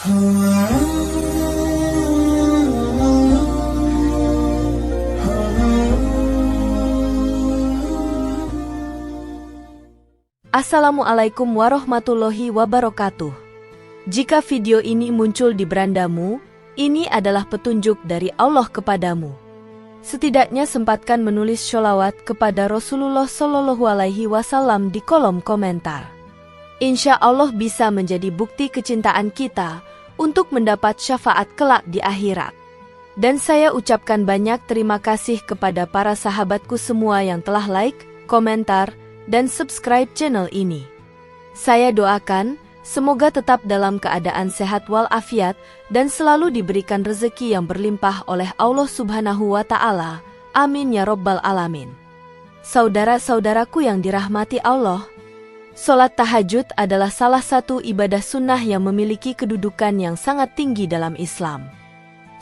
Assalamualaikum warahmatullahi wabarakatuh. Jika video ini muncul di berandamu, ini adalah petunjuk dari Allah kepadamu. Setidaknya sempatkan menulis sholawat kepada Rasulullah Shallallahu Alaihi Wasallam di kolom komentar. Insya Allah bisa menjadi bukti kecintaan kita untuk mendapat syafaat kelak di akhirat. Dan saya ucapkan banyak terima kasih kepada para sahabatku semua yang telah like, komentar, dan subscribe channel ini. Saya doakan, semoga tetap dalam keadaan sehat walafiat dan selalu diberikan rezeki yang berlimpah oleh Allah Subhanahu wa Ta'ala. Amin ya Rabbal Alamin. Saudara-saudaraku yang dirahmati Allah, sholat tahajud adalah salah satu ibadah sunnah yang memiliki kedudukan yang sangat tinggi dalam Islam.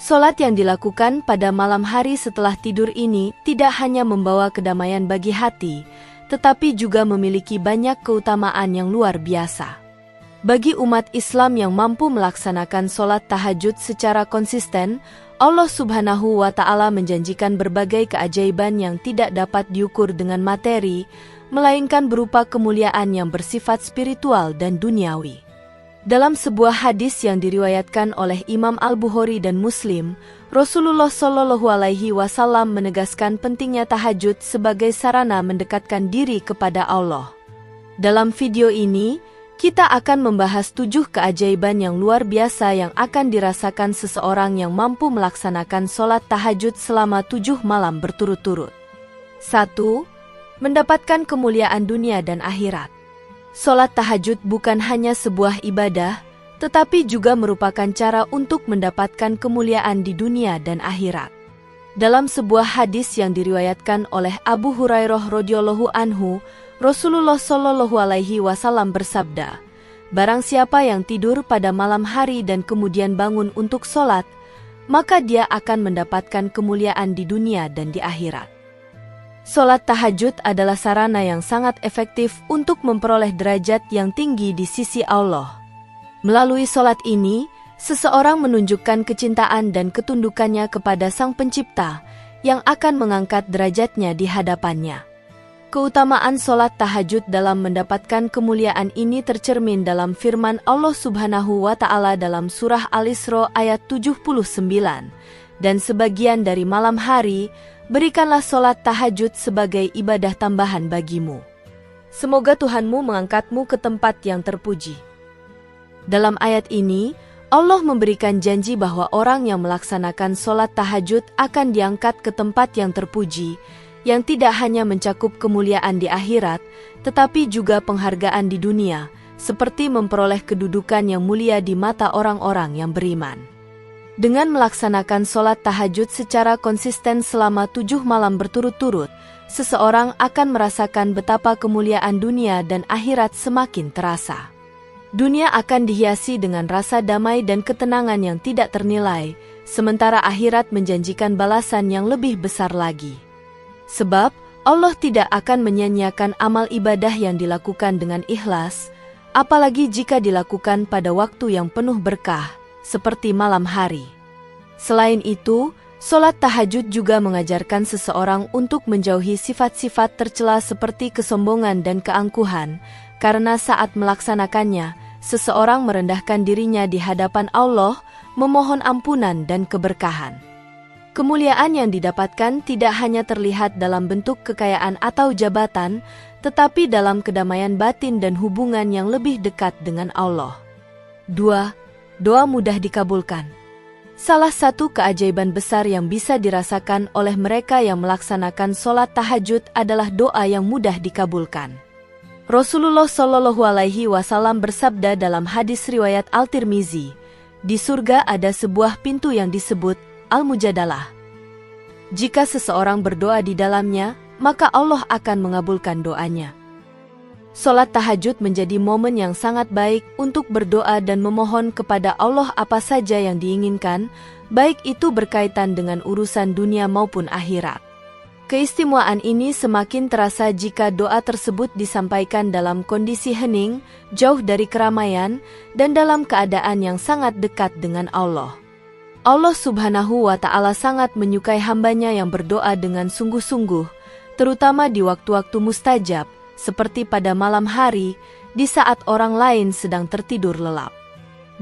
Sholat yang dilakukan pada malam hari setelah tidur ini tidak hanya membawa kedamaian bagi hati, tetapi juga memiliki banyak keutamaan yang luar biasa. Bagi umat Islam yang mampu melaksanakan sholat tahajud secara konsisten, Allah Subhanahu wa Ta'ala menjanjikan berbagai keajaiban yang tidak dapat diukur dengan materi, melainkan berupa kemuliaan yang bersifat spiritual dan duniawi. Dalam sebuah hadis yang diriwayatkan oleh Imam Al-Bukhari dan Muslim, Rasulullah Shallallahu Alaihi Wasallam menegaskan pentingnya tahajud sebagai sarana mendekatkan diri kepada Allah. Dalam video ini, kita akan membahas 7 keajaiban yang luar biasa yang akan dirasakan seseorang yang mampu melaksanakan sholat tahajud selama 7 malam berturut-turut. 1. Mendapatkan kemuliaan dunia dan akhirat. Sholat tahajud bukan hanya sebuah ibadah, tetapi juga merupakan cara untuk mendapatkan kemuliaan di dunia dan akhirat. Dalam sebuah hadis yang diriwayatkan oleh Abu Hurairah radhiyallahu anhu, Rasulullah Shallallahu Alaihi Wasallam bersabda, "Barang siapa yang tidur pada malam hari dan kemudian bangun untuk sholat, maka dia akan mendapatkan kemuliaan di dunia dan di akhirat." Sholat tahajud adalah sarana yang sangat efektif untuk memperoleh derajat yang tinggi di sisi Allah. Melalui sholat ini, seseorang menunjukkan kecintaan dan ketundukannya kepada Sang Pencipta yang akan mengangkat derajatnya di hadapannya. Keutamaan sholat tahajud dalam mendapatkan kemuliaan ini tercermin dalam firman Allah Subhanahu wa Ta'ala dalam surah Al-Isra ayat 79, dan sebagian dari malam hari, berikanlah sholat tahajud sebagai ibadah tambahan bagimu. Semoga Tuhanmu mengangkatmu ke tempat yang terpuji. Dalam ayat ini, Allah memberikan janji bahwa orang yang melaksanakan sholat tahajud akan diangkat ke tempat yang terpuji, yang tidak hanya mencakup kemuliaan di akhirat, tetapi juga penghargaan di dunia, seperti memperoleh kedudukan yang mulia di mata orang-orang yang beriman. Dengan melaksanakan sholat tahajud secara konsisten selama 7 malam berturut-turut, seseorang akan merasakan betapa kemuliaan dunia dan akhirat semakin terasa. Dunia akan dihiasi dengan rasa damai dan ketenangan yang tidak ternilai, sementara akhirat menjanjikan balasan yang lebih besar lagi. Sebab, Allah tidak akan menyia-nyiakan amal ibadah yang dilakukan dengan ikhlas, apalagi jika dilakukan pada waktu yang penuh berkah, seperti malam hari. Selain itu, sholat tahajud juga mengajarkan seseorang untuk menjauhi sifat-sifat tercela seperti kesombongan dan keangkuhan, karena saat melaksanakannya, seseorang merendahkan dirinya di hadapan Allah, memohon ampunan dan keberkahan. Kemuliaan yang didapatkan tidak hanya terlihat dalam bentuk kekayaan atau jabatan, tetapi dalam kedamaian batin dan hubungan yang lebih dekat dengan Allah. 2. Doa mudah dikabulkan. Salah satu keajaiban besar yang bisa dirasakan oleh mereka yang melaksanakan sholat tahajud adalah doa yang mudah dikabulkan. Rasulullah Shallallahu Alaihi Wasallam bersabda dalam hadis riwayat Al-Tirmizi, "Di surga ada sebuah pintu yang disebut Al-Mujadalah. Jika seseorang berdoa di dalamnya, maka Allah akan mengabulkan doanya." Sholat tahajud menjadi momen yang sangat baik untuk berdoa dan memohon kepada Allah apa saja yang diinginkan, baik itu berkaitan dengan urusan dunia maupun akhirat. Keistimewaan ini semakin terasa jika doa tersebut disampaikan dalam kondisi hening, jauh dari keramaian, dan dalam keadaan yang sangat dekat dengan Allah. Allah Subhanahu wa Ta'ala sangat menyukai hambanya yang berdoa dengan sungguh-sungguh, terutama di waktu-waktu mustajab, seperti pada malam hari, di saat orang lain sedang tertidur lelap.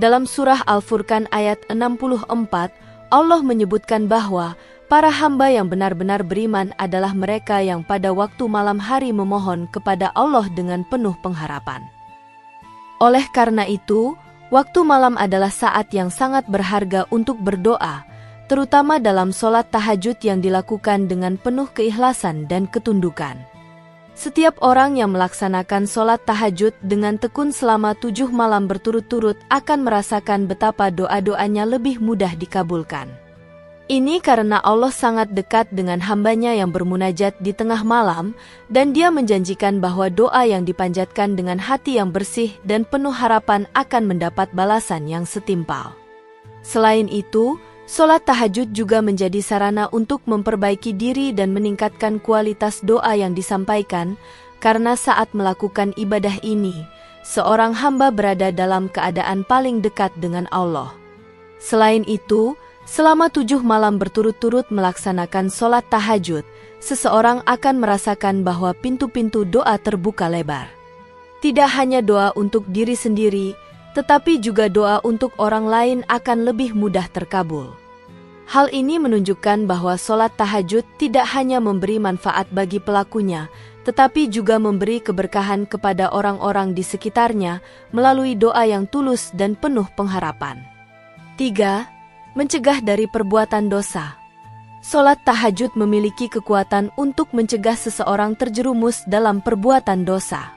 Dalam surah Al-Furqan ayat 64, Allah menyebutkan bahwa para hamba yang benar-benar beriman adalah mereka yang pada waktu malam hari memohon kepada Allah dengan penuh pengharapan. Oleh karena itu, waktu malam adalah saat yang sangat berharga untuk berdoa, terutama dalam sholat tahajud yang dilakukan dengan penuh keikhlasan dan ketundukan. Setiap orang yang melaksanakan sholat tahajud dengan tekun selama 7 malam berturut-turut akan merasakan betapa doa-doanya lebih mudah dikabulkan. Ini karena Allah sangat dekat dengan hambanya yang bermunajat di tengah malam, dan Dia menjanjikan bahwa doa yang dipanjatkan dengan hati yang bersih dan penuh harapan akan mendapat balasan yang setimpal. Selain itu, sholat tahajud juga menjadi sarana untuk memperbaiki diri dan meningkatkan kualitas doa yang disampaikan, karena saat melakukan ibadah ini, seorang hamba berada dalam keadaan paling dekat dengan Allah. Selain itu, selama 7 malam berturut-turut melaksanakan sholat tahajud, seseorang akan merasakan bahwa pintu-pintu doa terbuka lebar. Tidak hanya doa untuk diri sendiri, tetapi juga doa untuk orang lain akan lebih mudah terkabul. Hal ini menunjukkan bahwa sholat tahajud tidak hanya memberi manfaat bagi pelakunya, tetapi juga memberi keberkahan kepada orang-orang di sekitarnya melalui doa yang tulus dan penuh pengharapan. 3. Mencegah dari perbuatan dosa. Sholat tahajud memiliki kekuatan untuk mencegah seseorang terjerumus dalam perbuatan dosa.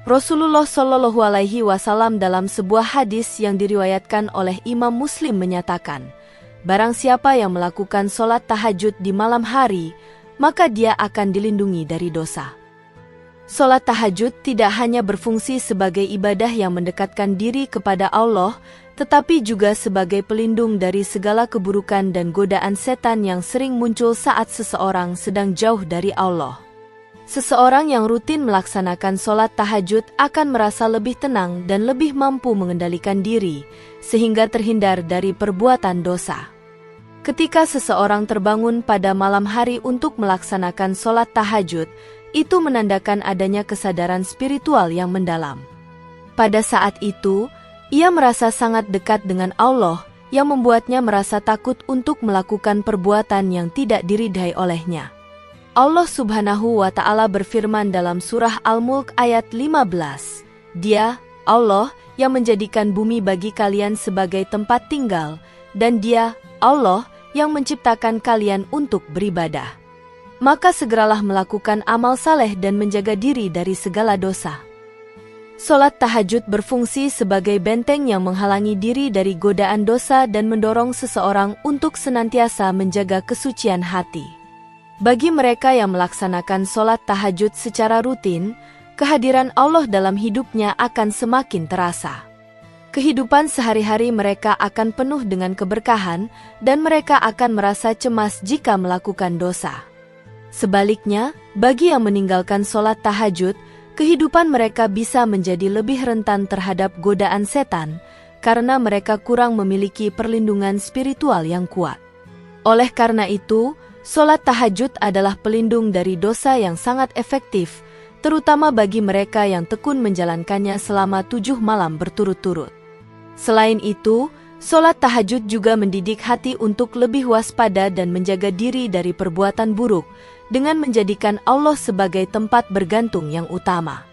Rasulullah Shallallahu Alaihi Wasallam dalam sebuah hadis yang diriwayatkan oleh Imam Muslim menyatakan, barang siapa yang melakukan sholat tahajud di malam hari, maka dia akan dilindungi dari dosa. Sholat tahajud tidak hanya berfungsi sebagai ibadah yang mendekatkan diri kepada Allah, tetapi juga sebagai pelindung dari segala keburukan dan godaan setan yang sering muncul saat seseorang sedang jauh dari Allah. Seseorang yang rutin melaksanakan sholat tahajud akan merasa lebih tenang dan lebih mampu mengendalikan diri, sehingga terhindar dari perbuatan dosa. Ketika seseorang terbangun pada malam hari untuk melaksanakan sholat tahajud, itu menandakan adanya kesadaran spiritual yang mendalam. Pada saat itu, ia merasa sangat dekat dengan Allah, yang membuatnya merasa takut untuk melakukan perbuatan yang tidak diridhai olehnya. Allah Subhanahu wa Ta'ala berfirman dalam surah Al-Mulk ayat 15, Dia, Allah, yang menjadikan bumi bagi kalian sebagai tempat tinggal, dan Dia, Allah, yang menciptakan kalian untuk beribadah. Maka segeralah melakukan amal saleh dan menjaga diri dari segala dosa. Sholat tahajud berfungsi sebagai benteng yang menghalangi diri dari godaan dosa dan mendorong seseorang untuk senantiasa menjaga kesucian hati. Bagi mereka yang melaksanakan sholat tahajud secara rutin, kehadiran Allah dalam hidupnya akan semakin terasa. Kehidupan sehari-hari mereka akan penuh dengan keberkahan, dan mereka akan merasa cemas jika melakukan dosa. Sebaliknya, bagi yang meninggalkan sholat tahajud, kehidupan mereka bisa menjadi lebih rentan terhadap godaan setan, karena mereka kurang memiliki perlindungan spiritual yang kuat. Oleh karena itu, sholat tahajud adalah pelindung dari dosa yang sangat efektif, terutama bagi mereka yang tekun menjalankannya selama 7 malam berturut-turut. Selain itu, sholat tahajud juga mendidik hati untuk lebih waspada dan menjaga diri dari perbuatan buruk, dengan menjadikan Allah sebagai tempat bergantung yang utama.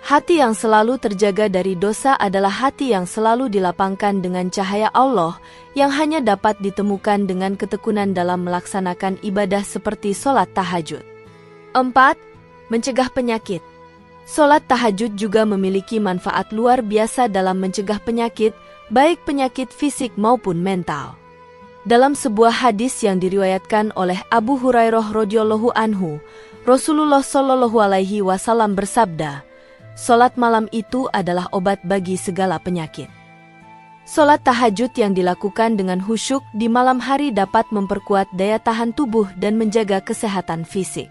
Hati yang selalu terjaga dari dosa adalah hati yang selalu dilapangkan dengan cahaya Allah, yang hanya dapat ditemukan dengan ketekunan dalam melaksanakan ibadah seperti sholat tahajud. 4. Mencegah penyakit. Sholat tahajud juga memiliki manfaat luar biasa dalam mencegah penyakit, baik penyakit fisik maupun mental. Dalam sebuah hadis yang diriwayatkan oleh Abu Hurairah radhiyallahu anhu, Rasulullah Shallallahu Alaihi Wasallam bersabda, "Sholat malam itu adalah obat bagi segala penyakit." Sholat tahajud yang dilakukan dengan khusyuk di malam hari dapat memperkuat daya tahan tubuh dan menjaga kesehatan fisik.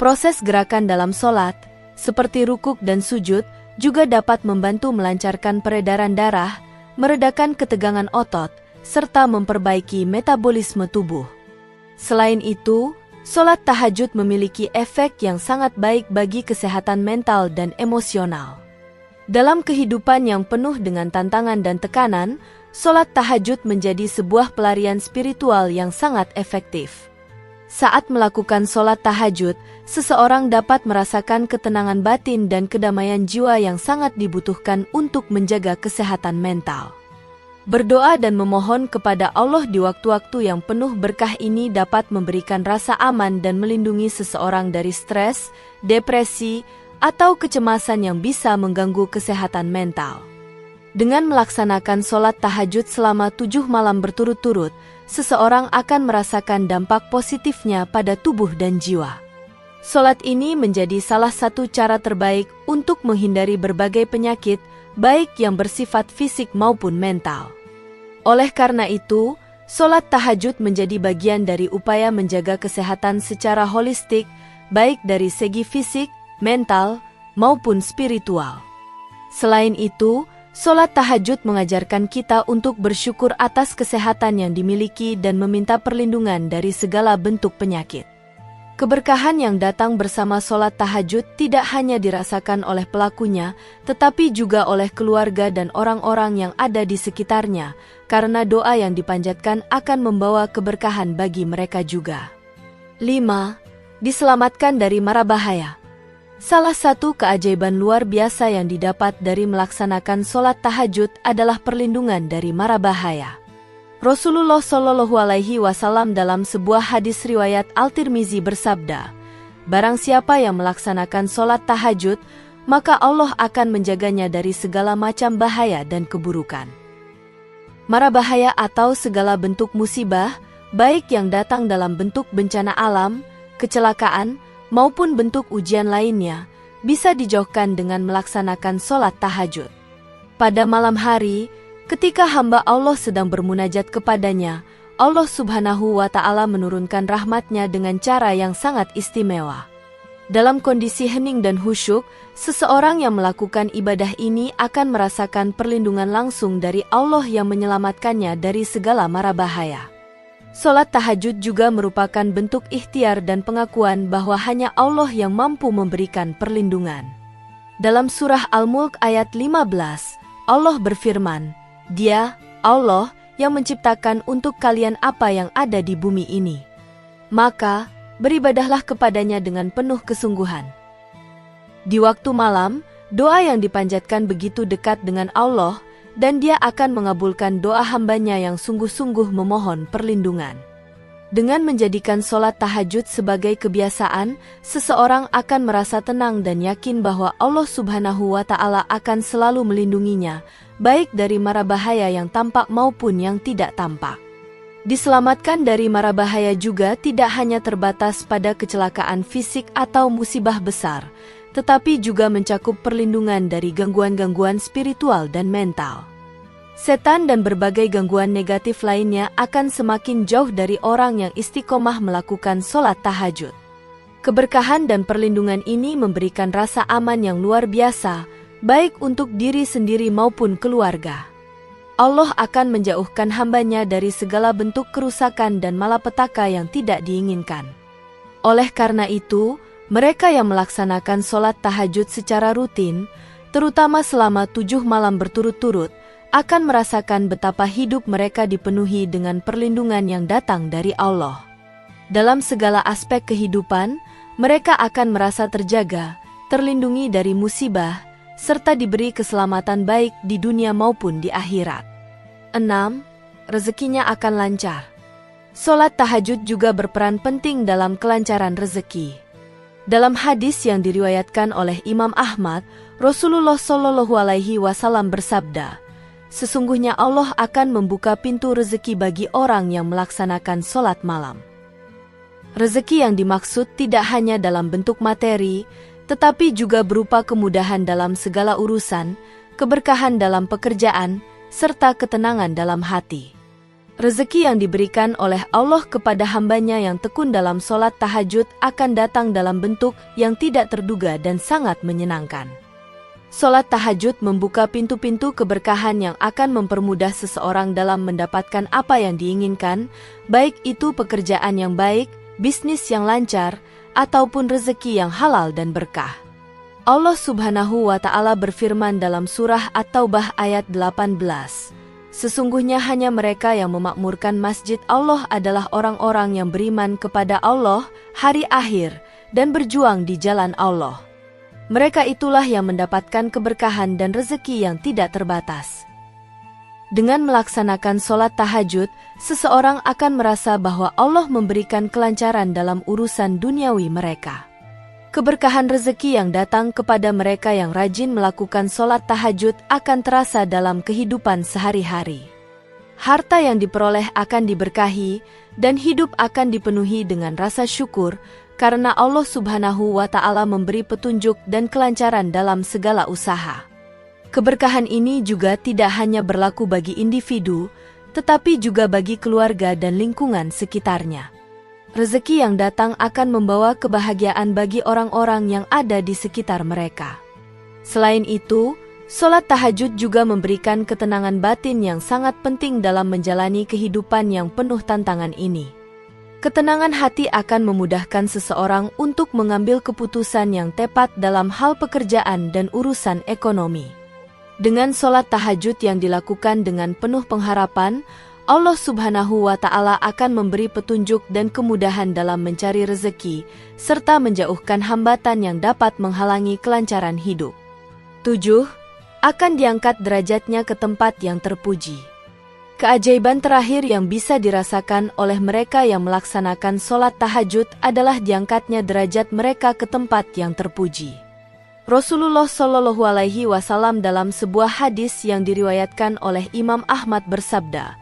Proses gerakan dalam sholat, seperti rukuk dan sujud, juga dapat membantu melancarkan peredaran darah, meredakan ketegangan otot, serta memperbaiki metabolisme tubuh. Selain itu, sholat tahajud memiliki efek yang sangat baik bagi kesehatan mental dan emosional. Dalam kehidupan yang penuh dengan tantangan dan tekanan, sholat tahajud menjadi sebuah pelarian spiritual yang sangat efektif. Saat melakukan sholat tahajud, seseorang dapat merasakan ketenangan batin dan kedamaian jiwa yang sangat dibutuhkan untuk menjaga kesehatan mental. Berdoa dan memohon kepada Allah di waktu-waktu yang penuh berkah ini dapat memberikan rasa aman dan melindungi seseorang dari stres, depresi, atau kecemasan yang bisa mengganggu kesehatan mental. Dengan melaksanakan sholat tahajud selama 7 malam berturut-turut, seseorang akan merasakan dampak positifnya pada tubuh dan jiwa. Sholat ini menjadi salah satu cara terbaik untuk menghindari berbagai penyakit, baik yang bersifat fisik maupun mental. Oleh karena itu, sholat tahajud menjadi bagian dari upaya menjaga kesehatan secara holistik, baik dari segi fisik, mental, maupun spiritual. Selain itu, sholat tahajud mengajarkan kita untuk bersyukur atas kesehatan yang dimiliki dan meminta perlindungan dari segala bentuk penyakit. Keberkahan yang datang bersama sholat tahajud tidak hanya dirasakan oleh pelakunya, tetapi juga oleh keluarga dan orang-orang yang ada di sekitarnya, karena doa yang dipanjatkan akan membawa keberkahan bagi mereka juga. 5. Diselamatkan dari mara bahaya. Salah satu keajaiban luar biasa yang didapat dari melaksanakan sholat tahajud adalah perlindungan dari mara bahaya. Rasulullah Shallallahu Alaihi Wasallam dalam sebuah hadis riwayat Al-Tirmizi bersabda, "Barang siapa yang melaksanakan sholat tahajud, maka Allah akan menjaganya dari segala macam bahaya dan keburukan." Mara bahaya atau segala bentuk musibah, baik yang datang dalam bentuk bencana alam, kecelakaan, maupun bentuk ujian lainnya, bisa dijauhkan dengan melaksanakan sholat tahajud. Pada malam hari, ketika hamba Allah sedang bermunajat kepadanya, Allah Subhanahu wa Ta'ala menurunkan rahmat-Nya dengan cara yang sangat istimewa. Dalam kondisi hening dan khusyuk, seseorang yang melakukan ibadah ini akan merasakan perlindungan langsung dari Allah yang menyelamatkannya dari segala mara bahaya. Sholat tahajud juga merupakan bentuk ikhtiar dan pengakuan bahwa hanya Allah yang mampu memberikan perlindungan. Dalam surah Al-Mulk ayat 15, Allah berfirman, "Dia, Allah, yang menciptakan untuk kalian apa yang ada di bumi ini. Maka, beribadahlah kepadanya dengan penuh kesungguhan." Di waktu malam, doa yang dipanjatkan begitu dekat dengan Allah, dan Dia akan mengabulkan doa hambanya yang sungguh-sungguh memohon perlindungan. Dengan menjadikan sholat tahajud sebagai kebiasaan, seseorang akan merasa tenang dan yakin bahwa Allah Subhanahu wa Ta'ala akan selalu melindunginya, baik dari mara bahaya yang tampak maupun yang tidak tampak. Diselamatkan dari mara bahaya juga tidak hanya terbatas pada kecelakaan fisik atau musibah besar, tetapi juga mencakup perlindungan dari gangguan-gangguan spiritual dan mental. Setan dan berbagai gangguan negatif lainnya akan semakin jauh dari orang yang istiqomah melakukan sholat tahajud. Keberkahan dan perlindungan ini memberikan rasa aman yang luar biasa, baik untuk diri sendiri maupun keluarga. Allah akan menjauhkan hambanya dari segala bentuk kerusakan dan malapetaka yang tidak diinginkan. Oleh karena itu, mereka yang melaksanakan sholat tahajud secara rutin, terutama selama 7 malam berturut-turut, akan merasakan betapa hidup mereka dipenuhi dengan perlindungan yang datang dari Allah. Dalam segala aspek kehidupan, mereka akan merasa terjaga, terlindungi dari musibah, serta diberi keselamatan baik di dunia maupun di akhirat. 6. Rezekinya akan lancar. Sholat tahajud juga berperan penting dalam kelancaran rezeki. Dalam hadis yang diriwayatkan oleh Imam Ahmad, Rasulullah Shallallahu Alaihi Wasallam bersabda, "Sesungguhnya Allah akan membuka pintu rezeki bagi orang yang melaksanakan sholat malam." Rezeki yang dimaksud tidak hanya dalam bentuk materi, tetapi juga berupa kemudahan dalam segala urusan, keberkahan dalam pekerjaan, serta ketenangan dalam hati. Rezeki yang diberikan oleh Allah kepada hambanya yang tekun dalam sholat tahajud akan datang dalam bentuk yang tidak terduga dan sangat menyenangkan. Sholat tahajud membuka pintu-pintu keberkahan yang akan mempermudah seseorang dalam mendapatkan apa yang diinginkan, baik itu pekerjaan yang baik, bisnis yang lancar, ataupun rezeki yang halal dan berkah. Allah Subhanahu wa Ta'ala berfirman dalam surah At-Taubah ayat 18, "Sesungguhnya hanya mereka yang memakmurkan masjid Allah adalah orang-orang yang beriman kepada Allah, hari akhir, dan berjuang di jalan Allah. Mereka itulah yang mendapatkan keberkahan dan rezeki yang tidak terbatas." Dengan melaksanakan sholat tahajud, seseorang akan merasa bahwa Allah memberikan kelancaran dalam urusan duniawi mereka. Keberkahan rezeki yang datang kepada mereka yang rajin melakukan sholat tahajud akan terasa dalam kehidupan sehari-hari. Harta yang diperoleh akan diberkahi, dan hidup akan dipenuhi dengan rasa syukur, karena Allah Subhanahu wa Ta'ala memberi petunjuk dan kelancaran dalam segala usaha. Keberkahan ini juga tidak hanya berlaku bagi individu, tetapi juga bagi keluarga dan lingkungan sekitarnya. Rezeki yang datang akan membawa kebahagiaan bagi orang-orang yang ada di sekitar mereka. Selain itu, sholat tahajud juga memberikan ketenangan batin yang sangat penting dalam menjalani kehidupan yang penuh tantangan ini. Ketenangan hati akan memudahkan seseorang untuk mengambil keputusan yang tepat dalam hal pekerjaan dan urusan ekonomi. Dengan sholat tahajud yang dilakukan dengan penuh pengharapan, Allah Subhanahu wa Ta'ala akan memberi petunjuk dan kemudahan dalam mencari rezeki, serta menjauhkan hambatan yang dapat menghalangi kelancaran hidup. 7. Akan diangkat derajatnya ke tempat yang terpuji. Keajaiban terakhir yang bisa dirasakan oleh mereka yang melaksanakan sholat tahajud adalah diangkatnya derajat mereka ke tempat yang terpuji. Rasulullah Shallallahu Alaihi Wasallam dalam sebuah hadis yang diriwayatkan oleh Imam Ahmad bersabda,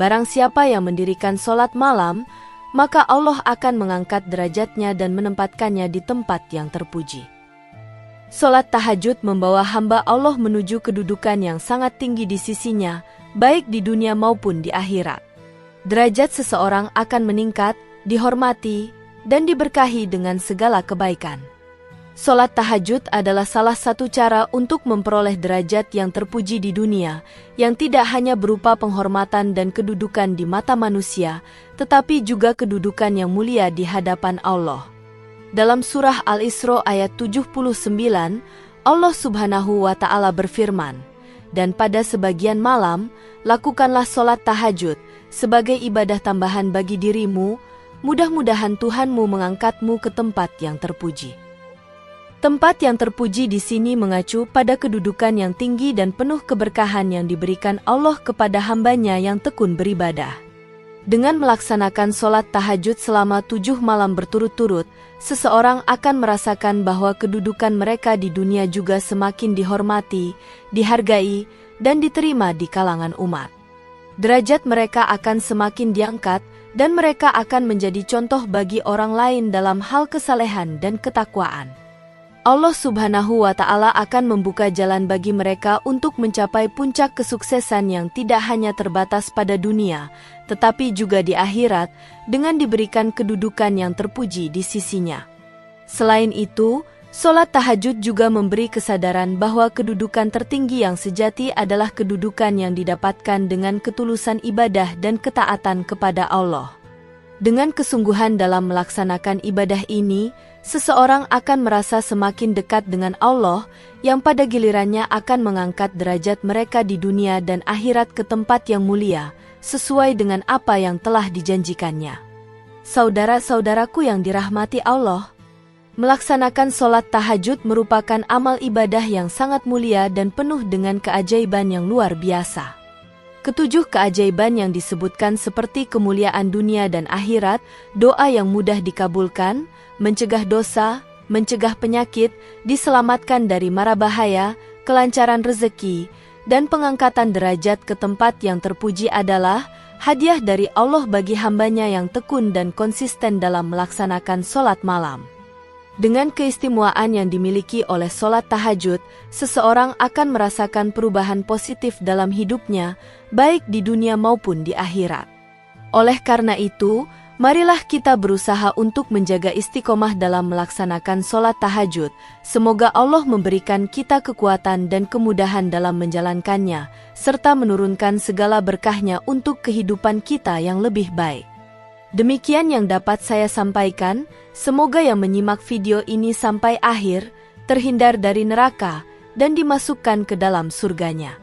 "Barang siapa yang mendirikan sholat malam, maka Allah akan mengangkat derajatnya dan menempatkannya di tempat yang terpuji." Sholat tahajud membawa hamba Allah menuju kedudukan yang sangat tinggi di sisinya, baik di dunia maupun di akhirat. Derajat seseorang akan meningkat, dihormati, dan diberkahi dengan segala kebaikan. Sholat tahajud adalah salah satu cara untuk memperoleh derajat yang terpuji di dunia, yang tidak hanya berupa penghormatan dan kedudukan di mata manusia, tetapi juga kedudukan yang mulia di hadapan Allah. Dalam surah Al-Isra ayat 79, Allah Subhanahu wa Ta'ala berfirman, "Dan pada sebagian malam, lakukanlah sholat tahajud sebagai ibadah tambahan bagi dirimu, mudah-mudahan Tuhanmu mengangkatmu ke tempat yang terpuji." Tempat yang terpuji di sini mengacu pada kedudukan yang tinggi dan penuh keberkahan yang diberikan Allah kepada hambanya yang tekun beribadah. Dengan melaksanakan sholat tahajud selama 7 malam berturut-turut, seseorang akan merasakan bahwa kedudukan mereka di dunia juga semakin dihormati, dihargai, dan diterima di kalangan umat. Derajat mereka akan semakin diangkat, dan mereka akan menjadi contoh bagi orang lain dalam hal kesalehan dan ketakwaan. Allah Subhanahu wa Ta'ala akan membuka jalan bagi mereka untuk mencapai puncak kesuksesan yang tidak hanya terbatas pada dunia, tetapi juga di akhirat, dengan diberikan kedudukan yang terpuji di sisinya. Selain itu, sholat tahajud juga memberi kesadaran bahwa kedudukan tertinggi yang sejati adalah kedudukan yang didapatkan dengan ketulusan ibadah dan ketaatan kepada Allah. Dengan kesungguhan dalam melaksanakan ibadah ini, seseorang akan merasa semakin dekat dengan Allah, yang pada gilirannya akan mengangkat derajat mereka di dunia dan akhirat ke tempat yang mulia, sesuai dengan apa yang telah dijanjikannya. Saudara-saudaraku yang dirahmati Allah, melaksanakan sholat tahajud merupakan amal ibadah yang sangat mulia dan penuh dengan keajaiban yang luar biasa. Ketujuh keajaiban yang disebutkan seperti kemuliaan dunia dan akhirat, doa yang mudah dikabulkan, mencegah dosa, mencegah penyakit, diselamatkan dari mara bahaya, kelancaran rezeki, dan pengangkatan derajat ke tempat yang terpuji adalah hadiah dari Allah bagi hambanya yang tekun dan konsisten dalam melaksanakan sholat malam. Dengan keistimewaan yang dimiliki oleh sholat tahajud, seseorang akan merasakan perubahan positif dalam hidupnya, baik di dunia maupun di akhirat. Oleh karena itu, marilah kita berusaha untuk menjaga istiqomah dalam melaksanakan sholat tahajud. Semoga Allah memberikan kita kekuatan dan kemudahan dalam menjalankannya, serta menurunkan segala berkahnya untuk kehidupan kita yang lebih baik. Demikian yang dapat saya sampaikan, semoga yang menyimak video ini sampai akhir, terhindar dari neraka, dan dimasukkan ke dalam surganya.